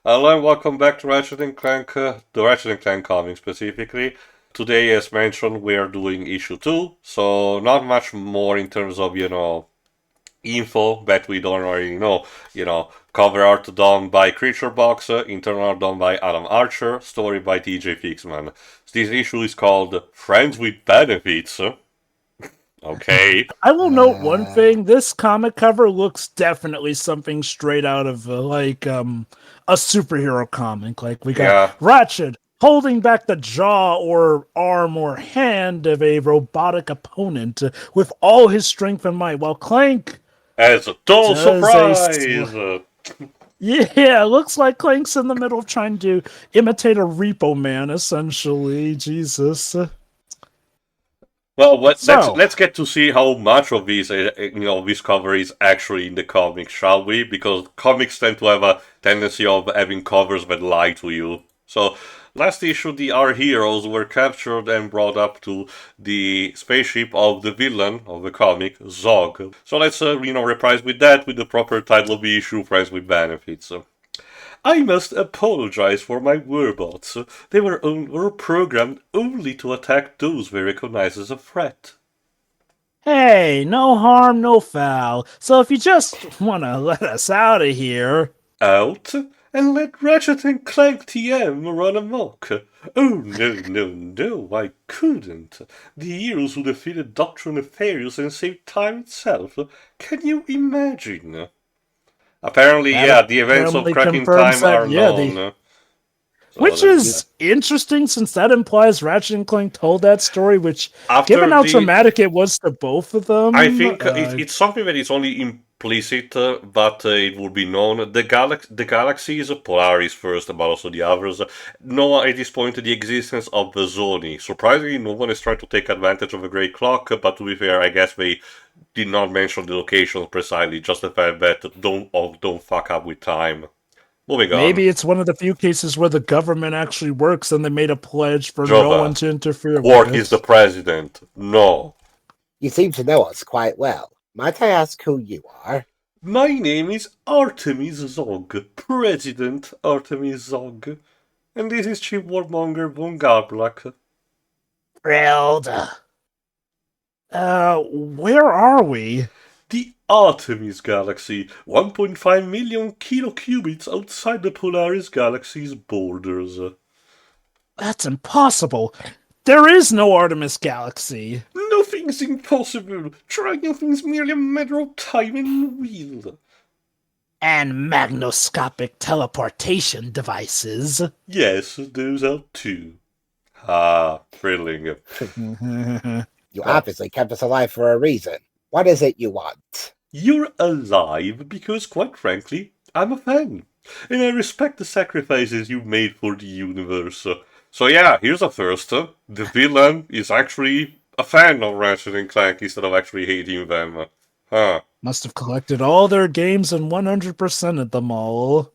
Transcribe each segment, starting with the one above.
Hello and welcome back to Ratchet and Clank, the Ratchet and Clank comic specifically. Today, as mentioned, we are doing issue 2, so not much more in terms of, info that we don't already know. Cover art done by Creature Box, internal art done by Adam Archer, story by TJ Fixman. This issue is called Friends with Benefits. Okay. I will note one thing. This comic cover looks definitely something straight out of a superhero comic. Like we got Yeah. Ratchet holding back the jaw or arm or hand of a robotic opponent with all his strength and might, while Clank As a total does a surprise! yeah, looks like Clank's in the middle of trying to imitate a Repo Man, essentially. Jesus. Well, So, let's get to see how much of this cover is actually in the comics, shall we? Because comics tend to have a tendency of having covers that lie to you. So, last issue, our heroes were captured and brought up to the spaceship of the villain of the comic, Zog. So let's reprise with that with the proper title of the issue, Friends with Benefits. I must apologize for my warbots. They were programmed only to attack those they recognize as a threat. hey, no harm, no foul. So if you just want to let us out of here. Out and let Ratchet and Clank TM run amok. Oh no, I couldn't. The heroes who defeated Dr. Nefarious and saved time itself. Can you imagine? Apparently, That the events of apparently Cracking confirms Time that, are known. which is interesting since that implies Ratchet and Clank told that story, which, given how traumatic it was to both of them. I think it's something that is only implicit, but it would be known. The galaxy is a Polaris first, but also the others. Know at this point the existence of the Zoni. Surprisingly, no one is trying to take advantage of a Grey Clock, but to be fair, I guess they did not mention the location precisely, just the fact that don't fuck up with time. Moving on. Maybe it's one of the few cases where the government actually works and they made a pledge for Jova, no one to interfere Quark with it. is the president. No. You seem to know us quite well. Might I ask who you are? My name is Artemis Zog, President Artemis Zog. And this is Chief Warmonger von Garblak. Thrilled. Where are we? The Artemis Galaxy, 1.5 million kilocubits outside the Polaris Galaxy's borders. That's impossible. There is no Artemis Galaxy. Nothing's impossible. Trying nothing's merely a matter of time and will. And magnoscopic teleportation devices. Yes, those are too. Ah, thrilling. You obviously kept us alive for a reason. What is it you want? You're alive because, quite frankly, I'm a fan. And I respect the sacrifices you made for the universe. So yeah, here's a first. The villain is actually a fan of Ratchet and Clank instead of actually hating them. Huh. Must have collected all their games and 100%ed them all.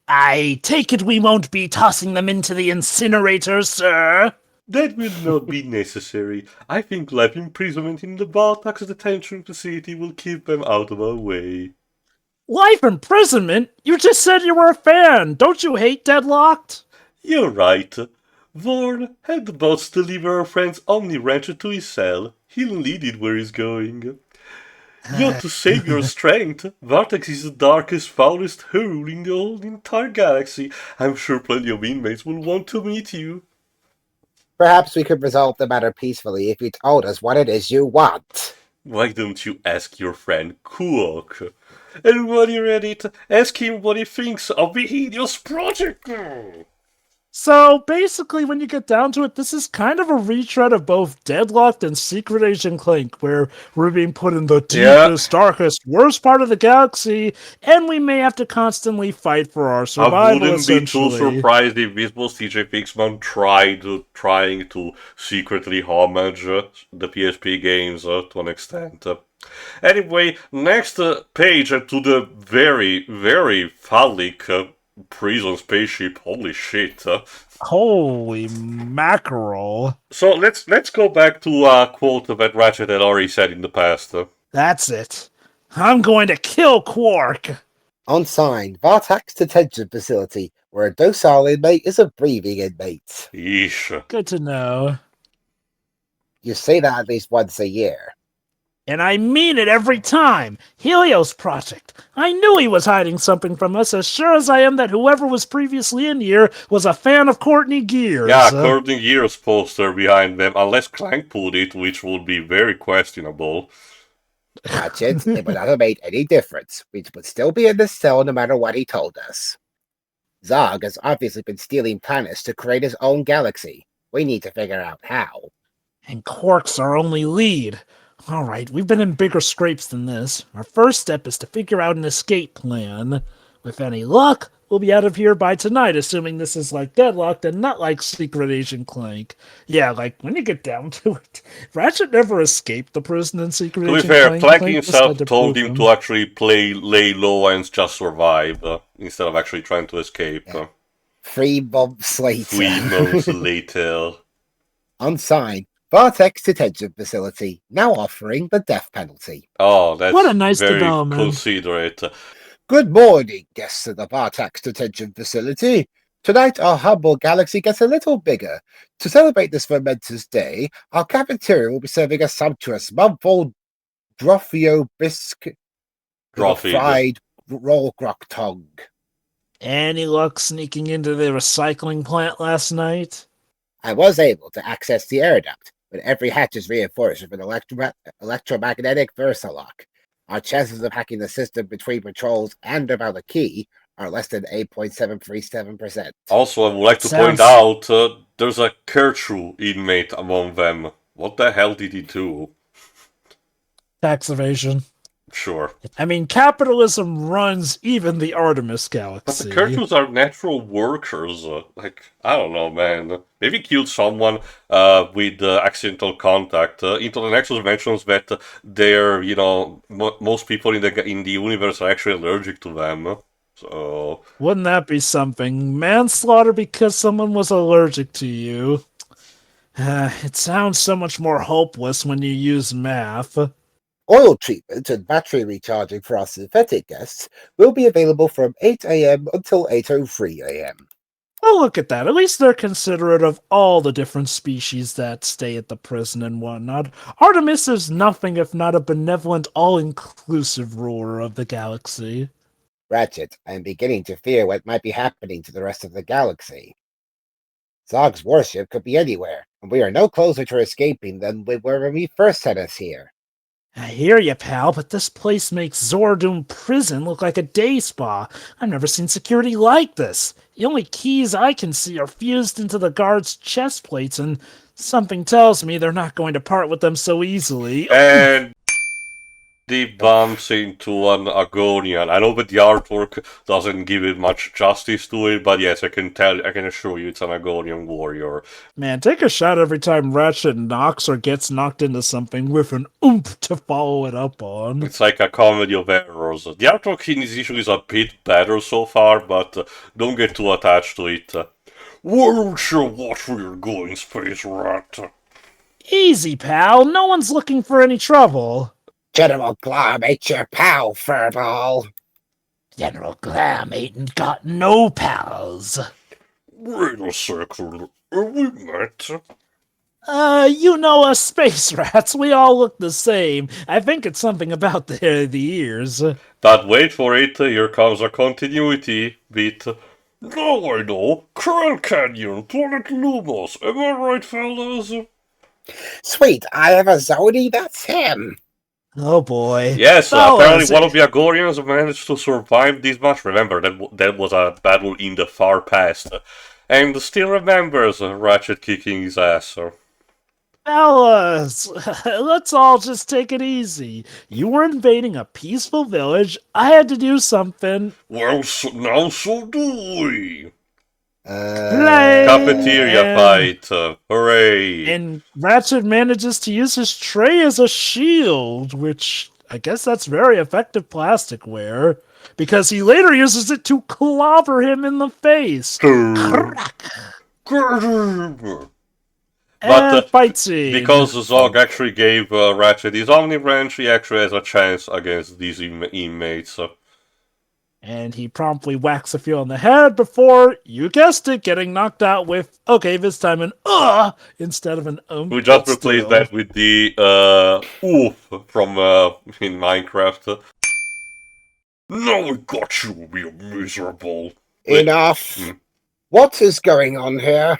I take it we won't be tossing them into the incinerator, sir? That will not be necessary. I think life imprisonment in the Bartax detention facility will keep them out of our way. Life imprisonment? You just said you were a fan. Don't you hate Deadlocked? You're right. Vorn, have the bots deliver our friend's Omni Rancher to his cell. He'll lead it where he's going. You're to save your strength. Vartex is the darkest, foulest hole in the whole entire galaxy. I'm sure plenty of inmates will want to meet you. Perhaps we could resolve the matter peacefully if you told us what it is you want. Why don't you ask your friend Quark? And while you're at it, ask him what he thinks of the Helios project. So basically, when you get down to it, this is kind of a retread of both Deadlocked and Secret Agent Clank, where we're being put in the deepest, darkest, worst part of the galaxy, and we may have to constantly fight for our survival. I wouldn't be too surprised if this was TJ Fixman trying to secretly homage the PSP games to an extent. Anyway, next page to the very, very phallic prison spaceship. Holy shit! Holy mackerel! So let's go back to a quote that Ratchet had already said in the past. That's it. I'm going to kill Quark. Unsigned, Vartax Detention Facility, where a docile inmate is a breathing inmate. Yeesh. Good to know. You say that at least once a year. And I mean it every time. Helios Project. I knew he was hiding something from us, as sure as I am that whoever was previously in here was a fan of Courtney Gears. Yeah, Courtney Gears poster behind them, unless Clank put it, which would be very questionable. Ratchet, it would not have made any difference. We would still be in this cell no matter what he told us. Zog has obviously been stealing planets to create his own galaxy. We need to figure out how. And Quark's our only lead. All right, we've been in bigger scrapes than this. Our first step is to figure out an escape plan. With any luck, we'll be out of here by tonight, assuming this is like Deadlocked and not like Secret Agent Clank. Yeah, like, when you get down to it, Ratchet never escaped the prison in Secret Agent Clank. To be fair, Clank just himself had to told prove him to actually lay low and just survive, instead of actually trying to escape. 3 months later. 3 months later. Unsigned, Vartex Detention Facility, now offering the death penalty. Oh, that's What a nice very development. considerate. Good morning, guests of the Vartex Detention Facility. Tonight, our humble galaxy gets a little bigger. To celebrate this momentous day, our cafeteria will be serving a sumptuous month-old Drophio biscuit with a Drophy. fried roll crock tongue. Any luck sneaking into the recycling plant last night? I was able to access the air duct, but every hatch is reinforced with an electromagnetic Versalock. Our chances of hacking the system between patrols and about a key are less than 8.737%. Also, I would like to point out, there's a Kerchu inmate among them. What the hell did he do? Tax evasion. Sure. I mean, capitalism runs even the Artemis But galaxy. the Kerchus are natural workers. I don't know, man. Maybe killed someone with accidental contact. Into the Nexus mentions that they're, most people in the universe are actually allergic to them. So Wouldn't that be something? Manslaughter because someone was allergic to you. It sounds so much more hopeless when you use math. Oil treatment and battery recharging for our synthetic guests will be available from 8 a.m. until 8:03 a.m. Oh, look at that. At least they're considerate of all the different species that stay at the prison and whatnot. Artemis is nothing if not a benevolent, all-inclusive ruler of the galaxy. Ratchet, I am beginning to fear what might be happening to the rest of the galaxy. Zog's warship could be anywhere, and we are no closer to escaping than we were when we first set us here. I hear you, pal, but this place makes Zordoom Prison look like a day spa. I've never seen security like this. The only keys I can see are fused into the guards' chest plates, and something tells me they're not going to part with them so easily. and he bumps into an Agonian. I know that the artwork doesn't give it much justice to it, but yes, I can assure you it's an Agonian warrior. Man, take a shot every time Ratchet knocks or gets knocked into something with an oomph to follow it up on. It's like a comedy of errors. The artwork in this issue is a bit better so far, but don't get too attached to it. Weren't sure what we're going, Space Rat. Easy, pal. No one's looking for any trouble. General Glom ain't your pal, Furball. General Glam ain't got no pals. Wait a second. Are we met? You know us space rats. We all look the same. I think it's something about the ears. But wait for it. Here comes a continuity bit. Now I know. Kral Canyon, Planet Lumos. Am I right, fellas? Sweet, I have a Zodi, that's him. Oh boy. Yes, Fellas, apparently one of the Agorians managed to survive this much. Remember, that was a battle in the far past. And still remembers Ratchet kicking his ass. Fellas, let's all just take it easy. You were invading a peaceful village. I had to do something. Well, now so do we. Cafeteria fight. Hooray. And Ratchet manages to use his tray as a shield, which I guess that's very effective plasticware, because he later uses it to clobber him in the face. But fight scene. Because Zog actually gave Ratchet his Omni Branch, he actually has a chance against these inmates. And he promptly whacks a few on the head before, you guessed it, getting knocked out with, okay, this time an instead of an We just but replaced still. that with the oof from in Minecraft. Now I got you, you miserable. Enough. Hmm. What is going on here?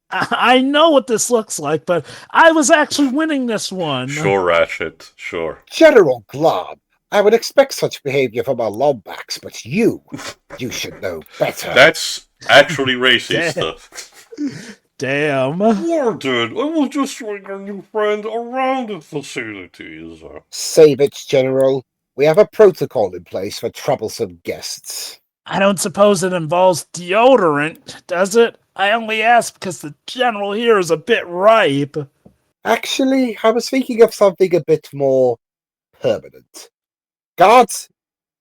I know what this looks like, but I was actually winning this one. Sure, Ratchet, sure. General Glob, I would expect such behavior from our Lombax, but you should know better. That's actually racist. Damn. Warden, I was just showing our new friend around the facilities. Save it, General. We have a protocol in place for troublesome guests. I don't suppose it involves deodorant, does it? I only ask because the general here is a bit ripe. Actually, I was thinking of something a bit more permanent. Guards,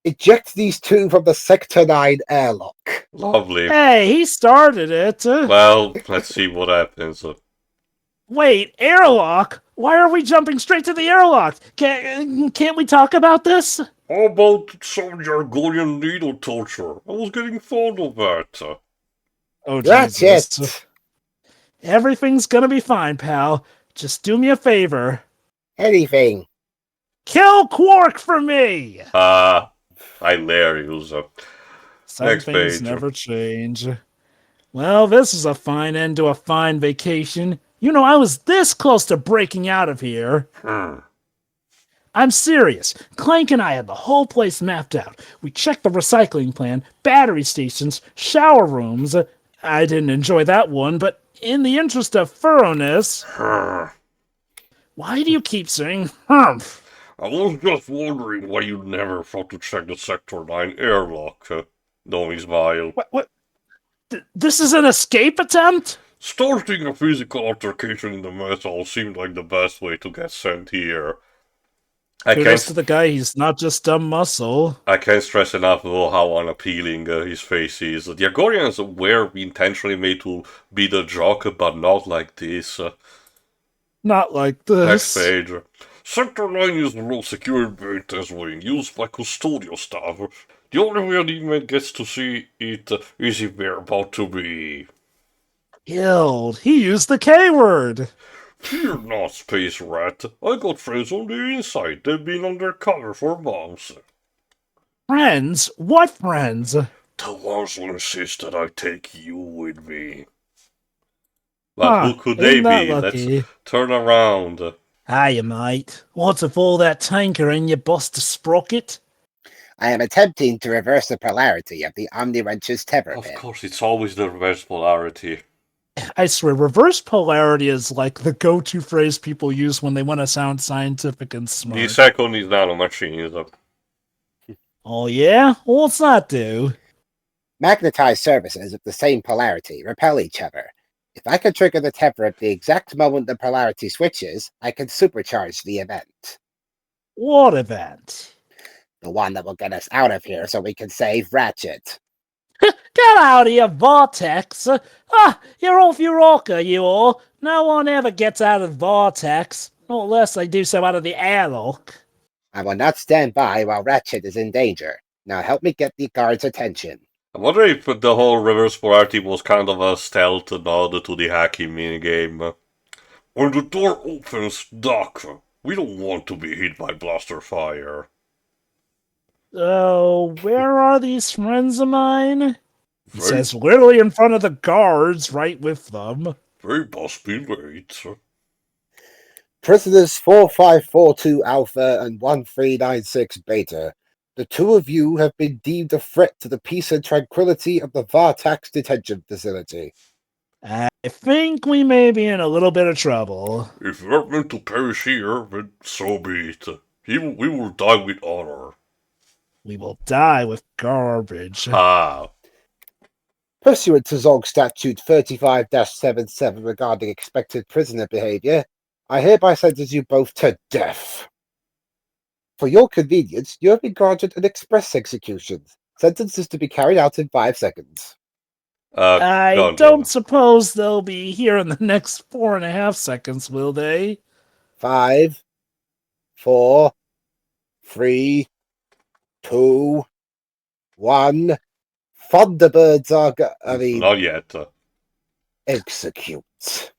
eject these two from the Sector 9 airlock. Lovely. Hey, he started it. Well, let's see what happens. Wait, airlock? Why are we jumping straight to the airlock? Can't we talk about this? How about some Jargonian needle torture? I was getting fond of that. Oh, That's Jesus. it. Everything's gonna be fine, pal. Just do me a favor. Anything. Kill Quark for me! Hilarious. Some Next things page. never change. Well, this is a fine end to a fine vacation. You know, I was this close to breaking out of here. I'm serious. Clank and I had the whole place mapped out. We checked the recycling plan, battery stations, shower rooms. I didn't enjoy that one, but in the interest of thoroughness... Why do you keep saying humph? I was just wondering why you never thought to check the Sector 9 airlock. Knowing smile. What? This is an escape attempt? Starting a physical altercation in the mess hall seemed like the best way to get sent here. Kudos to the guy, he's not just dumb muscle. I can't stress enough how unappealing his face is. The Agorians were intentionally made to be the joke, but not like this. Not like this. Next page. Sector 9 is the most secure maintenance wing, used by custodial staff. The only way an inmate gets to see it is if they're about to be killed. He used the K word. Fear not, Space Rat. I got friends on the inside. They've been undercover for months. Friends? What friends? The ones who insist that I take you with me. But who could they be? Let's turn around. Hiya, mate. What's with all that tinkering, you bust a sprocket? I am attempting to reverse the polarity of the Omniwrench's tether Of pin. course, it's always the reverse polarity. I swear, reverse polarity is like the go-to phrase people use when they want to sound scientific and smart. The second is nanomachines. Oh yeah? What's that do? Magnetized surfaces of the same polarity repel each other. If I can trigger the tether at the exact moment the polarity switches, I can supercharge the event. What event? The one that will get us out of here so we can save Ratchet. Get out of here, Vortex! You're off your rocker, you all. No one ever gets out of Vortex. Not unless they do so out of the airlock. I will not stand by while Ratchet is in danger. Now help me get the guard's attention. I wonder if the whole reverse polarity was kind of a stealth nod to the hacking minigame. When the door opens, duck. We don't want to be hit by blaster fire. Oh, where are these friends of mine? He says literally in front of the guards, right with them. They must be late. Prisoners 4542 Alpha and 1396 Beta. The two of you have been deemed a threat to the peace and tranquility of the Vartax detention facility. I think we may be in a little bit of trouble. If we're meant to perish here, then so be it. We will die with honor. We will die with garbage. Pursuant to Zog Statute 35-77 regarding expected prisoner behavior, I hereby sentence you both to death. For your convenience, you have been granted an express execution. Sentence is to be carried out in 5 seconds. I don't suppose they'll be here in the next 4.5 seconds, will they? 5, 4, 3, 2, 1. Thunderbirds are... Not yet. Execute.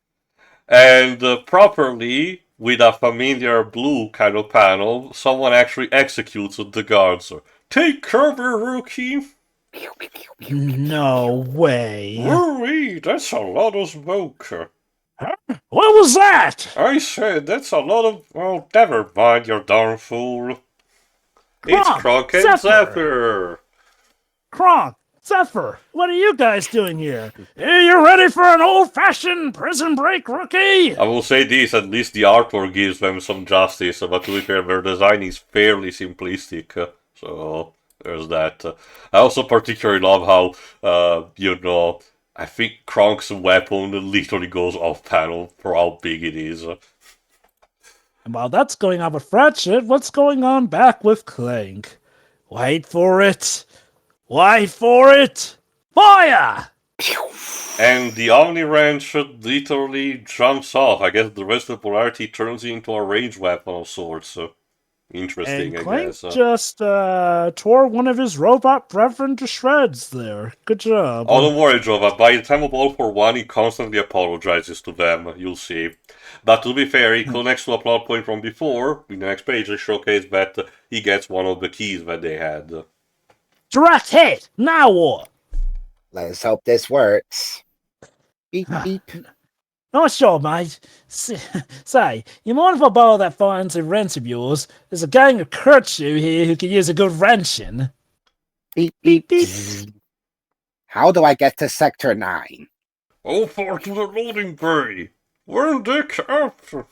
And properly, with a familiar blue kind of panel, someone actually executes the guards. Take cover, rookie! No way. Woo-wee, that's a lot of smoke. What was that? I said that's a lot of... Well, never mind, you darn fool. It's Kronk and Zephyr! Kronk, Zephyr, what are you guys doing here? Are you ready for an old-fashioned prison break, rookie? I will say this, at least the artwork gives them some justice, but to be fair, their design is fairly simplistic, so there's that. I also particularly love how, I think Kronk's weapon literally goes off-panel for how big it is. And while that's going on with Ratchet, what's going on back with Clank? Wait for it! Wait for it! Fire! And the Omni Wrench literally jumps off. I guess the rest of polarity turns into a range weapon of sorts. Interesting, And Clank I guess. just tore one of his robot brethren to shreds there. Good job. Oh, don't worry, Jova. By the time of All for One, he constantly apologizes to them. You'll see. But to be fair, he connects to a plot point from before. In the next page, they showcase that he gets one of the keys that they had. Direct hit! Now what? Let's hope this works. Beep, beep. Not sure, mate. Say, you mind if I borrow that fancy wrench of yours? There's a gang of Kurtzu here who could use a good wrenching. Beep, beep, beep. How do I get to Sector 9? Oh, far to the loading bay. We're in Dick after.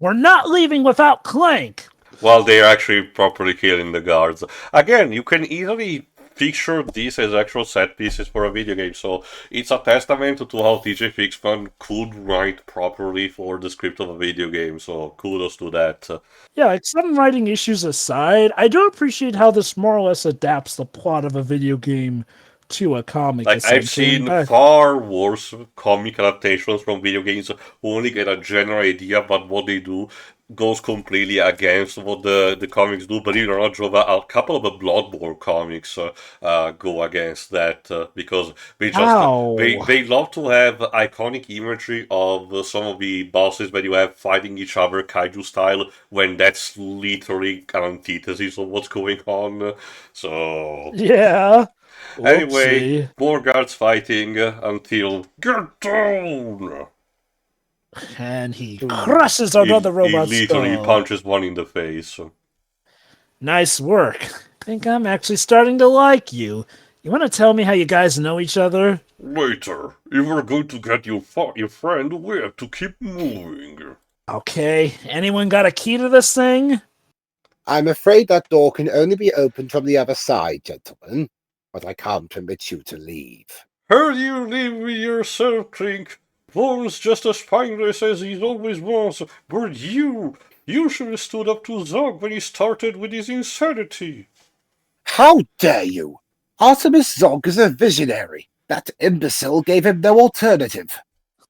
We're not leaving without Clank. While they're actually properly killing the guards. Again, you can easily picture these as actual set pieces for a video game, so it's a testament to how TJ Fixman could write properly for the script of a video game, so kudos to that. Yeah, like some writing issues aside, I do appreciate how this more or less adapts the plot of a video game to a comic. Like, I've seen far worse comic adaptations from video games who only get a general idea about what they do, goes completely against what the comics do. Believe it or not, Jova, a couple of the Bloodborne comics go against that because they just they love to have iconic imagery of some of the bosses that you have fighting each other kaiju style when that's literally an antithesis of what's going on. So yeah. Anyway, more guards fighting until get down. And he crushes another robot He literally skull. punches one in the face. Nice work. I think I'm actually starting to like you. You want to tell me how you guys know each other? Later. If we're going to get your friend, we have to keep moving. Okay. Anyone got a key to this thing? I'm afraid that door can only be opened from the other side, gentlemen. But I can't permit you to leave. Heard you leave with yourself, Clink. Vaughn's just as spineless as he always was, but you should have stood up to Zog when he started with his insanity. How dare you? Artemis Zog is a visionary. That imbecile gave him no alternative.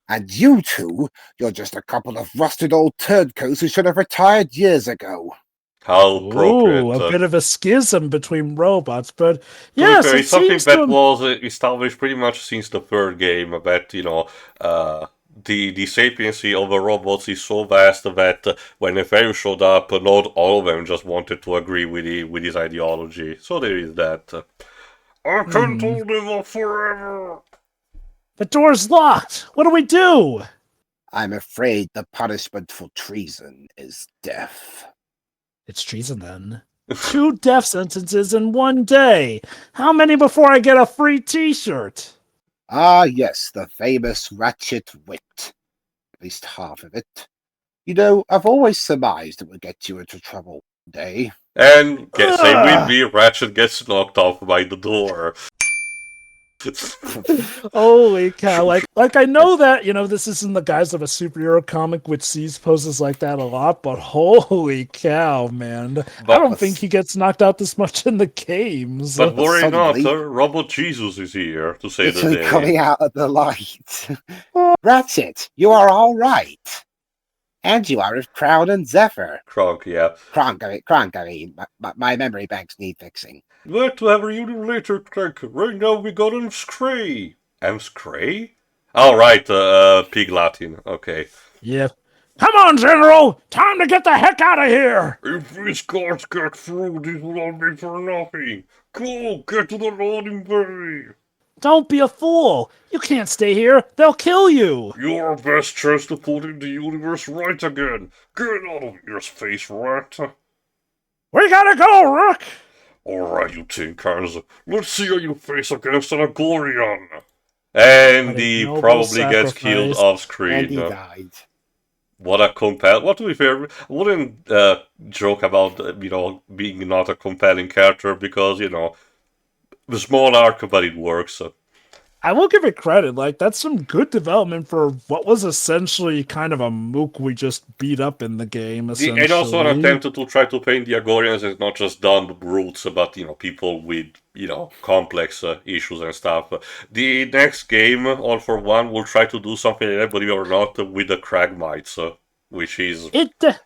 And you two, you're just a couple of rusted old turncoats who should have retired years ago. How appropriate. A bit of a schism between robots, but yes, it's something that was established pretty much since the third game, that, the sapiency of the robots is so vast that when Nefaru showed up, not all of them just wanted to agree with his ideology. So there is that. I can't hold him up forever. The door's locked. What do we do? I'm afraid the punishment for treason is death. It's treason then. 2 death sentences in one day. How many before I get a free t-shirt? Ah, yes, the famous Ratchet wit. At least half of it. You know, I've always surmised it would get you into trouble one day. And same with me, Ratchet gets knocked off by the door. Holy cow. Like I know that, this is in the guise of a superhero comic which sees poses like that a lot, but holy cow, man. I don't think he gets knocked out this much in the games. But worry not, Robot Jesus is here to save the day. Coming out of the light. Ratchet, you are all right. And you are with Crown and Zephyr. Kronk, yeah. Kronk, I mean, my memory banks need fixing. Whatever you do later, Clank. Right now we got on Scray. Scray? Oh, right, Pig Latin. Okay. Yeah. Come on, General! Time to get the heck out of here! If these guards get through, this will all be for nothing. Go, get to the loading bay. Don't be a fool! You can't stay here! They'll kill you! Your best chance to put in the universe right again. Get out of here, space rat. We gotta go, Rook! Alright, you tin cans. Let's see how you face against an Agorian. And he probably gets killed off screen. And he died. What a what to be fair, I wouldn't joke about, being not a compelling character because, the small arc, but it works. I will give it credit, like, that's some good development for what was essentially kind of a mook we just beat up in the game, essentially. And also an attempt to try to paint the Agorians as not just dumb brutes, but, people with, complex issues and stuff. The next game, All for One, will try to do something like that, believe it or not, with the Cragmites, which is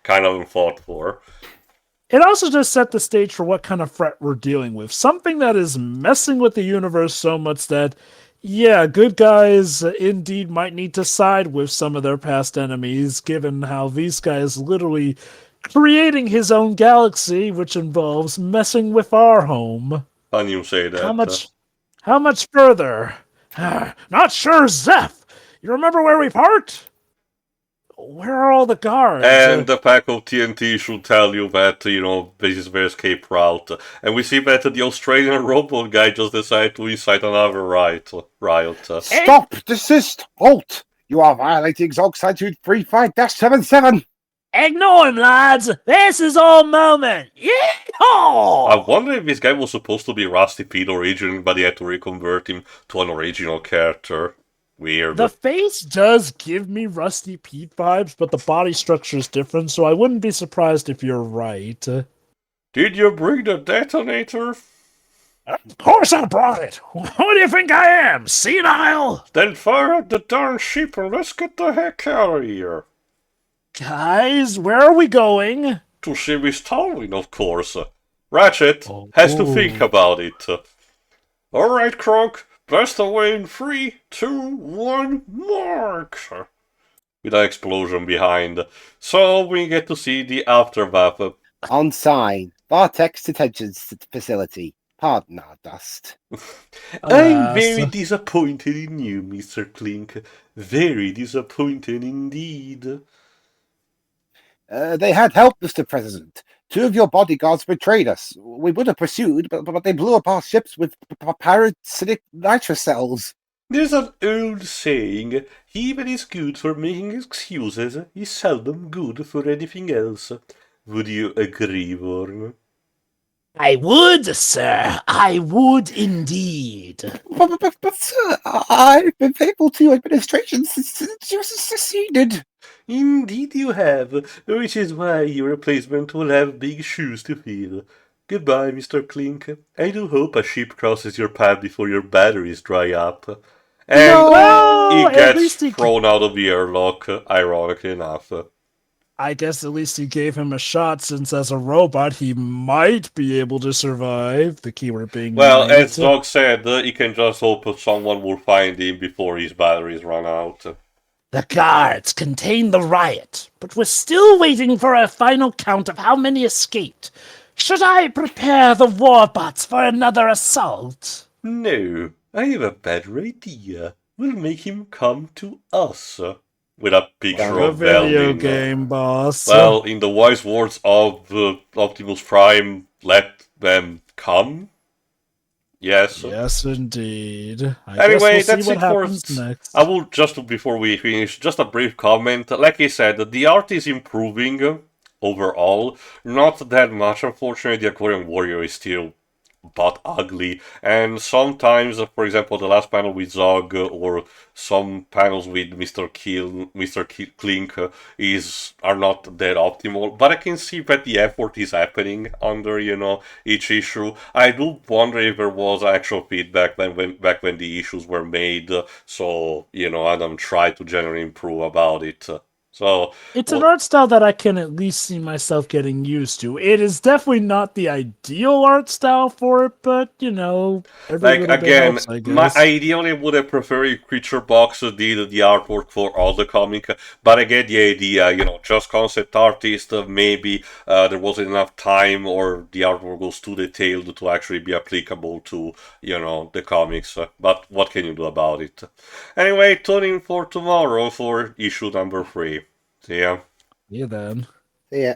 kind of unfought for. It also just set the stage for what kind of threat we're dealing with. Something that is messing with the universe so much that, yeah, good guys indeed might need to side with some of their past enemies, given how these guys literally creating his own galaxy, which involves messing with our home. Can you say that? How much further? Not sure, Zeph. You remember where we parked? Where are all the guards? And the pack of TNT should tell you that, this is their escape route. And we see that the Australian robot guy just decided to incite another riot. Stop! Desist! Halt! You are violating Zog Statute 35-77! Ignore him, lads! This is our moment! Yeehaw! I wonder if this guy was supposed to be Rusty Pete originally, but they had to reconvert him to an original character. Weird. The face does give me Rusty Pete vibes, but the body structure is different, so I wouldn't be surprised if you're right. Did you bring the detonator? Of course I brought it! What do you think I am, senile? Then fire at the darn ship and let's get the heck out of here. Guys, where are we going? To Shimmy's Towing, of course. Ratchet has to think about it. Alright, Kronk. Blast away in 3, 2, 1, mark! With an explosion behind. So we get to see the aftermath. On sign, Vartex Detention Facility. Pardon our dust. I'm very disappointed in you, Mr. Clink. Very disappointed indeed. They had help, Mr. President. 2 of your bodyguards betrayed us. We would have pursued, but they blew up our ships with parasitic nitrocells. There's an old saying, he that is good for making excuses is seldom good for anything else. Would you agree, Warren? I would, sir. I would indeed. But sir, I've been faithful to your administration since you seceded. Indeed you have, which is why your replacement will have big shoes to fill. Goodbye, Mr. Clink. I do hope a ship crosses your path before your batteries dry up. And he gets thrown out of the airlock, ironically enough. I guess at least he gave him a shot, since as a robot he might be able to survive, the keyword being... Well, as Dog said, he can just hope someone will find him before his batteries run out. The guards contained the riot, but we're still waiting for a final count of how many escaped. Should I prepare the warbots for another assault? No, I have a better idea. We'll make him come to us. With a picture of video game, boss. Well, in the wise words of Optimus Prime, let them come. Yes. Yes, indeed. Anyway, that's it for next. I will just, before we finish, just a brief comment. Like I said, the art is improving overall. Not that much, unfortunately. The Aquarium Warrior is still but ugly, and sometimes, for example, the last panel with Zog or some panels with Mr. Clink are not that optimal, but I can see that the effort is happening under, each issue. I do wonder if there was actual feedback back when the issues were made, so, Adam tried to generally improve about it. So It's an art style that I can at least see myself getting used to. It is definitely not the ideal art style for it, but every like little bit again, helps, I my guess. ideally would have preferred Creature Box did the artwork for all the comic, but I get the idea. Just concept artist. Maybe there wasn't enough time, or the artwork was too detailed to actually be applicable to the comics. But what can you do about it? Anyway, tune in for tomorrow for issue number 3. See ya. Yeah, then. Yeah.